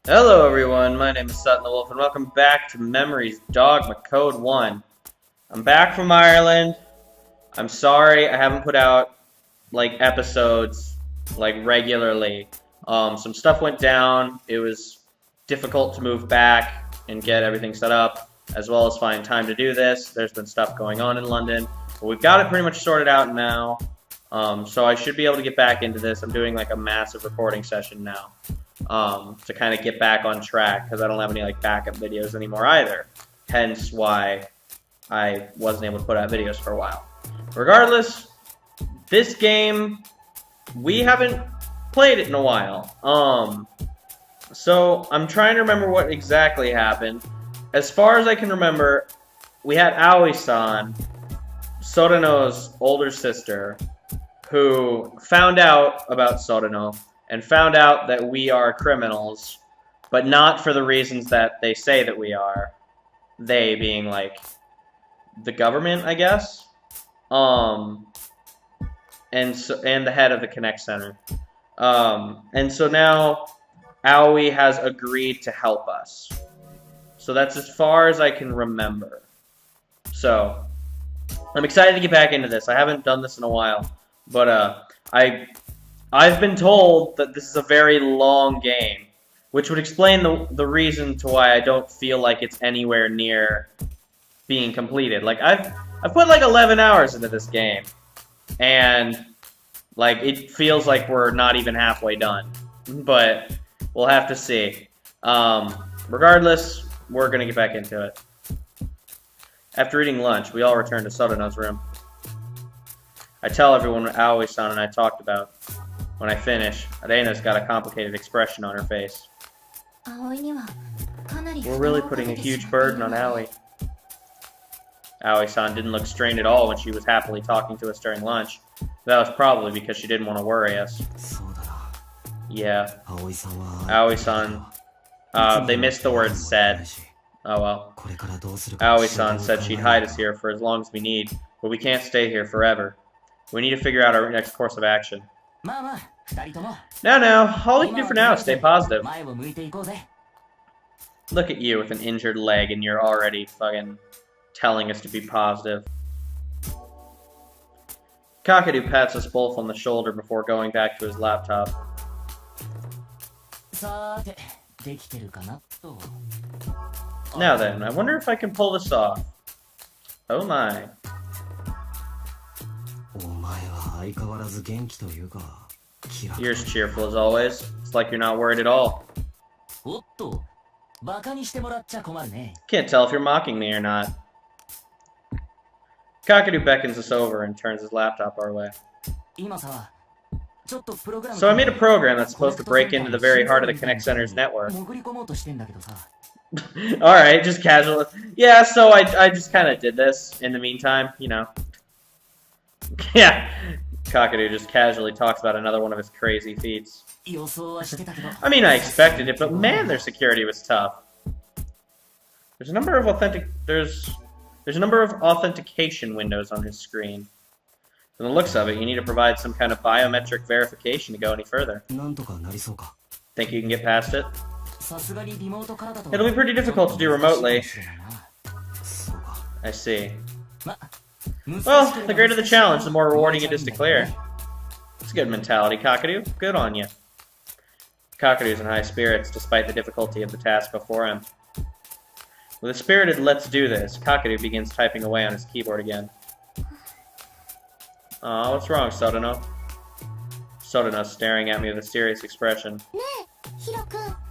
Hello everyone, my name is Sutton the Wolf, and welcome back to Memories Dogma Code 1. I'm back from Ireland. I'm sorry I haven't put out, episodes, regularly. Some stuff went down. It was difficult to move back and get everything set up, as well as find time to do this. There's been stuff going on in London, but we've got it pretty much sorted out now. So I should be able to get back into this. I'm doing, a massive recording session now. To kind of get back on track, because I don't have any backup videos anymore either. Hence why I wasn't able to put out videos for a while. Regardless, this game, we haven't played it in a while. So I'm trying to remember what exactly happened. As far as I can remember, we had Aoi-san, Soreno's older sister, who found out about Soreno and found out that we are criminals, but not for the reasons that they say that we are. They being, the government, I guess? And the head of the Connect Center. And so now, Aoi has agreed to help us. So that's as far as I can remember. So, I'm excited to get back into this. I haven't done this in a while, but, I've been told that this is a very long game, which would explain the reason to why I don't feel like it's anywhere near being completed. I've put 11 hours into this game, and it feels like we're not even halfway done. But we'll have to see. Regardless, we're gonna get back into it. After eating lunch, we all return to Sutton's room. I tell everyone what Aoi-san and I talked about. When I finish, Arena's got a complicated expression on her face. We're really putting a huge burden on Aoi. Aoi-san didn't look strained at all when she was happily talking to us during lunch. That was probably because she didn't want to worry us. Yeah. Aoi-san. They missed the word said. Oh well. Aoi-san said she'd hide us here for as long as we need, but we can't stay here forever. We need to figure out our next course of action. Now, all we can do for now is stay positive. Look at you with an injured leg and you're already fucking telling us to be positive. Kakadu pats us both on the shoulder before going back to his laptop. Now then, I wonder if I can pull this off. Oh my. You're as cheerful as always. It's like you're not worried at all. Can't tell if you're mocking me or not. Kakadu beckons us over and turns his laptop our way. So I made a program that's supposed to break into the very heart of the Connect Center's network. Alright, just casual. Yeah, so I just kind of did this in the meantime, you know. Yeah. Kakadu just casually talks about another one of his crazy feats. I mean, I expected it, but man, their security was tough. There's a number of authentication windows on his screen. From the looks of it, you need to provide some kind of biometric verification to go any further. Think you can get past it? It'll be pretty difficult to do remotely. I see. Well, the greater the challenge, the more rewarding it is to clear. It's a good mentality, Kakadu. Good on you. Kakadu's in high spirits, despite the difficulty of the task before him. With a spirited "let's do this," Kakadu begins typing away on his keyboard again. Aw, what's wrong, Soreno? Soreno's staring at me with a serious expression.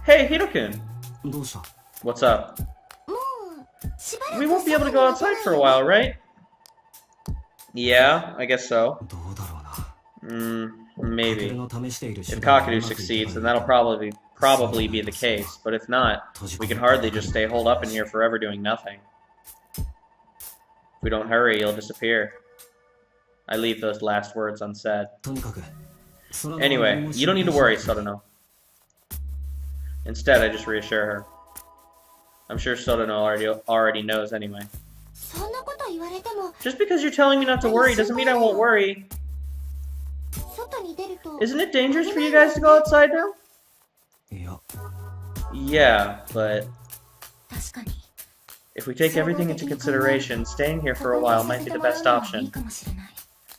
Hey, Hiro-kun! What's up? We won't be able to go outside for a while, right? Yeah, I guess so. Maybe. If Kakadu succeeds, then that'll probably be the case, but if not, we can hardly just stay holed up in here forever doing nothing. If we don't hurry, he'll disappear. I leave those last words unsaid. Anyway, you don't need to worry, Soreno. Instead, I just reassure her. I'm sure Soreno already knows anyway. Just because you're telling me not to worry doesn't mean I won't worry. Isn't it dangerous for you guys to go outside now? Yeah, but if we take everything into consideration, staying here for a while might be the best option.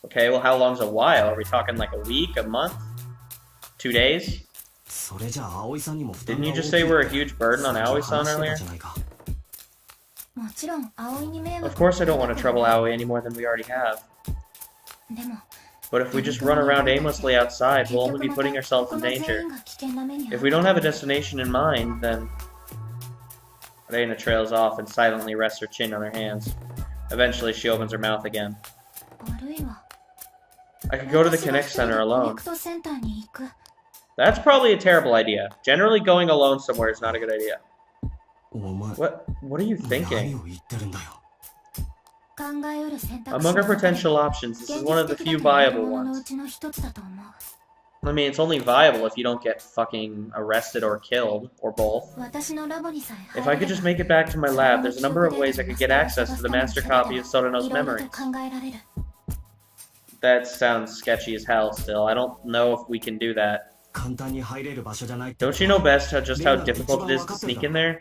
Okay, well, how long's a while? Are we talking like a week, a month, 2 days? Didn't you just say we're a huge burden on Aoi-san earlier? Of course I don't want to trouble Aoi any more than we already have. But if we just run around aimlessly outside, we'll only be putting ourselves in danger. If we don't have a destination in mind, then... Reina trails off and silently rests her chin on her hands. Eventually, she opens her mouth again. I could go to the Connect Center alone. That's probably a terrible idea. Generally, going alone somewhere is not a good idea. What are you thinking? Among our potential options, this is one of the few viable ones. I mean, it's only viable if you don't get fucking arrested or killed, or both. If I could just make it back to my lab, there's a number of ways I could get access to the master copy of Sotano's memories. That sounds sketchy as hell still. I don't know if we can do that. Don't you know best just how difficult it is to sneak in there?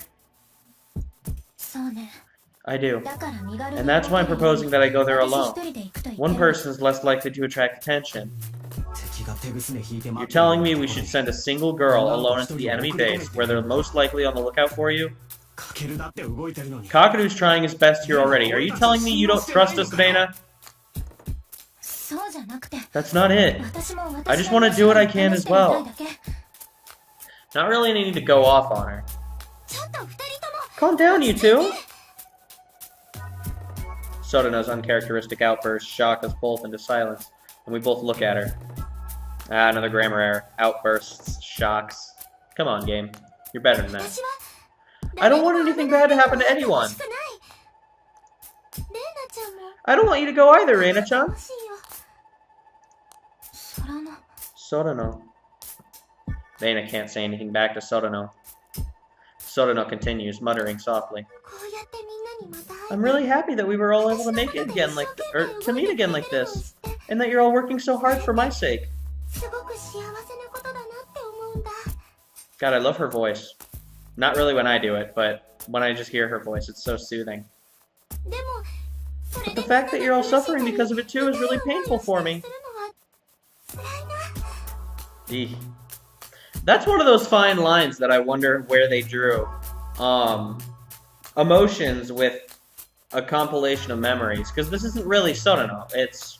I do. And that's why I'm proposing that I go there alone. One person is less likely to attract attention. You're telling me we should send a single girl alone into the enemy base, where they're most likely on the lookout for you? Kakeru's trying his best here already. Are you telling me you don't trust us, Reina? That's not it. I just want to do what I can as well. Not really any need to go off on her. Calm down, you two! Sotano's uncharacteristic outburst shock us both into silence, and we both look at her. Ah, another grammar error. Outbursts, shocks. Come on, game. You're better than that. I don't want anything bad to happen to anyone. I don't want you to go either, Reina-chan. Sotano. Reina can't say anything back to Sotano. Sotano continues, muttering softly. I'm really happy that we were all able to make it again to meet again like this, and that you're all working so hard for my sake. God, I love her voice. Not really when I do it, but when I just hear her voice, it's so soothing. But the fact that you're all suffering because of it too is really painful for me. Eek. That's one of those fine lines that I wonder where they drew. Emotions with a compilation of memories, because this isn't really Sotano, it's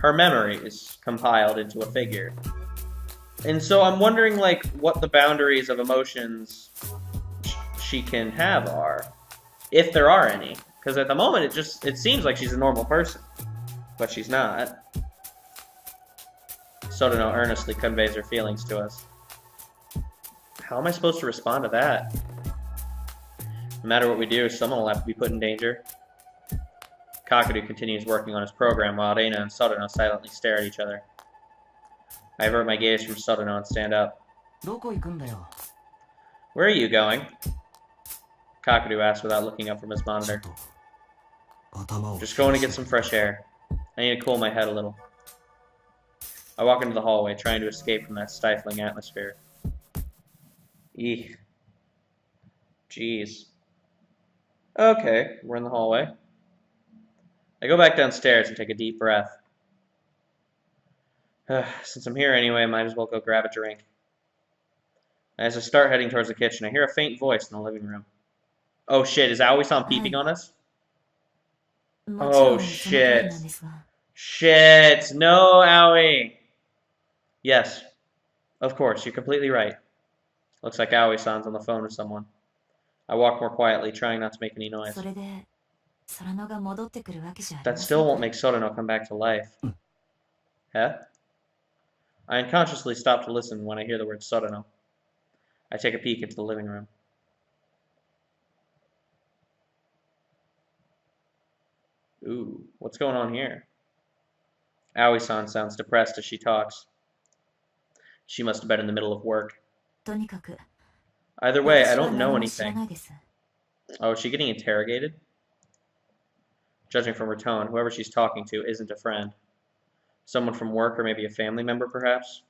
her memories compiled into a figure. And so I'm wondering, like, what the boundaries of emotions she can have are, if there are any. Because at the moment, it seems like she's a normal person, but she's not. Sotano earnestly conveys her feelings to us. How am I supposed to respond to that? No matter what we do, someone will have to be put in danger. Kakeru continues working on his program while Reina and Sotano silently stare at each other. I avert my gaze from Sotano and stand up. Where are you going? Kakeru asks without looking up from his monitor. Just going to get some fresh air. I need to cool my head a little. I walk into the hallway, trying to escape from that stifling atmosphere. Eek. Jeez. Okay, we're in the hallway. I go back downstairs and take a deep breath. Since I'm here anyway, I might as well go grab a drink. As I start heading towards the kitchen, I hear a faint voice in the living room. Oh shit, is Aoi-san peeping on us? Oh shit. Shit, no, Aoi. Yes, of course, you're completely right. Looks like Aoi-san's on the phone with someone. I walk more quietly, trying not to make any noise. That still won't make Sotano come back to life. Huh? I unconsciously stop to listen when I hear the word Sotano. I take a peek into the living room. Ooh, what's going on here? Aoi-san sounds depressed as she talks. She must have been in the middle of work. Either way, I don't know anything. Oh, is she getting interrogated? Judging from her tone, whoever she's talking to isn't a friend. Someone from work or maybe a family member, perhaps?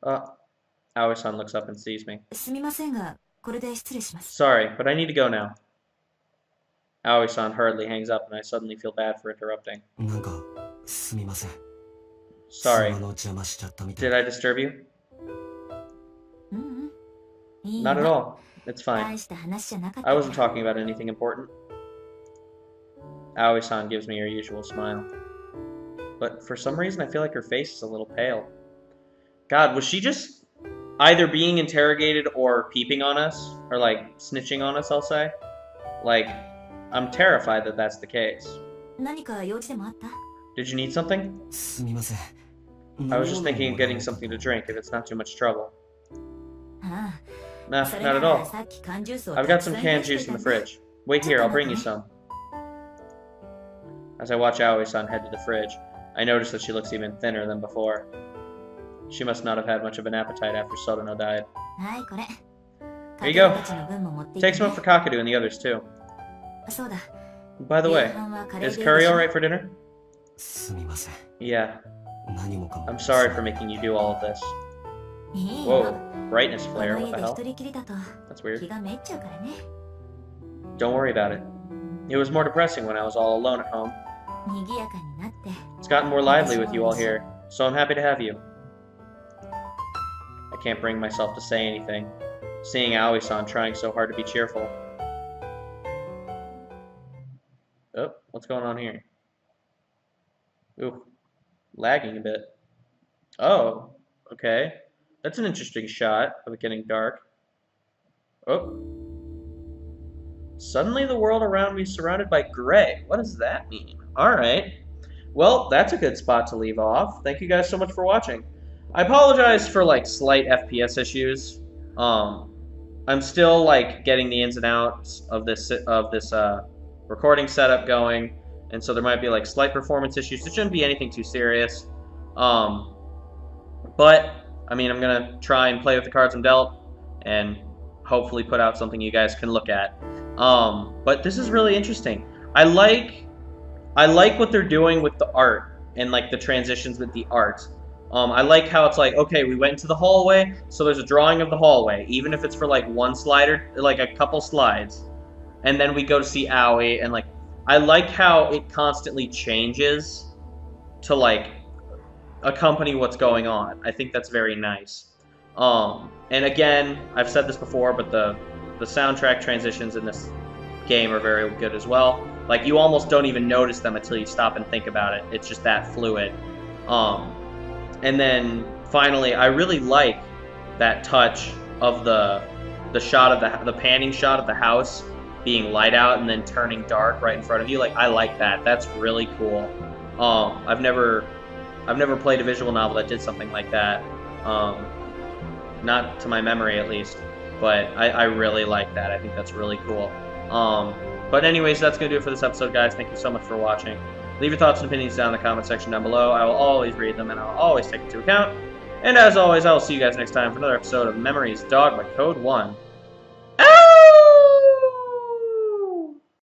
Aoi-san looks up and sees me. Sorry, but I need to go now. Aoi-san hurriedly hangs up, and I suddenly feel bad for interrupting. Sorry. Did I disturb you? Not at all. It's fine. I wasn't talking about anything important. Aoi-san gives me her usual smile. But for some reason, I feel like her face is a little pale. God, was she just either being interrogated or peeping on us? Or, like, snitching on us, I'll say? Like, I'm terrified that that's the case. Did you need something? I was just thinking of getting something to drink if it's not too much trouble. Nah, not at all. I've got some canned juice in the fridge. Wait here, I'll bring you some. As I watch Aoi-san head to the fridge, I notice that she looks even thinner than before. She must not have had much of an appetite after Sutton died. Here you go. Take some up for Kakadu and the others too. By the way, is curry alright for dinner? Yeah. I'm sorry for making you do all of this. Whoa, brightness flare, what the hell? That's weird. Don't worry about it. It was more depressing when I was all alone at home. It's gotten more lively with you all here, so I'm happy to have you. I can't bring myself to say anything, seeing Aoi-san trying so hard to be cheerful. Oh, what's going on here? Ooh, lagging a bit. Oh, okay. That's an interesting shot of it getting dark. Oh. Suddenly the world around me is surrounded by gray. What does that mean? Alright. Well, that's a good spot to leave off. Thank you guys so much for watching. I apologize for, like, slight FPS issues. I'm still, like, getting the ins and outs of this recording setup going. And so there might be, like, slight performance issues. It shouldn't be anything too serious. But, I mean, I'm going to try and play with the cards I'm dealt. And hopefully put out something you guys can look at. But this is really interesting. I like what they're doing with the art and like the transitions with the art. I like how it's like, okay, we went into the hallway, so there's a drawing of the hallway, even if it's for like one slide or like a couple slides, and then we go to see Aoi, and like I like how it constantly changes to like accompany what's going on. I think that's very nice. And again, I've said this before, but the soundtrack transitions in this game are very good as well. Like, you almost don't even notice them until you stop and think about it. It's just that fluid. And then, finally, I really like that touch of the shot of the panning shot of the house being light out and then turning dark right in front of you. Like, I like that. That's really cool. I've never played a visual novel that did something like that. Not to my memory, at least. But I really like that. I think that's really cool. But anyways, that's going to do it for this episode, guys. Thank you so much for watching. Leave your thoughts and opinions down in the comment section down below. I will always read them, and I'll always take into account. And as always, I will see you guys next time for another episode of Memories Dogma Code 1.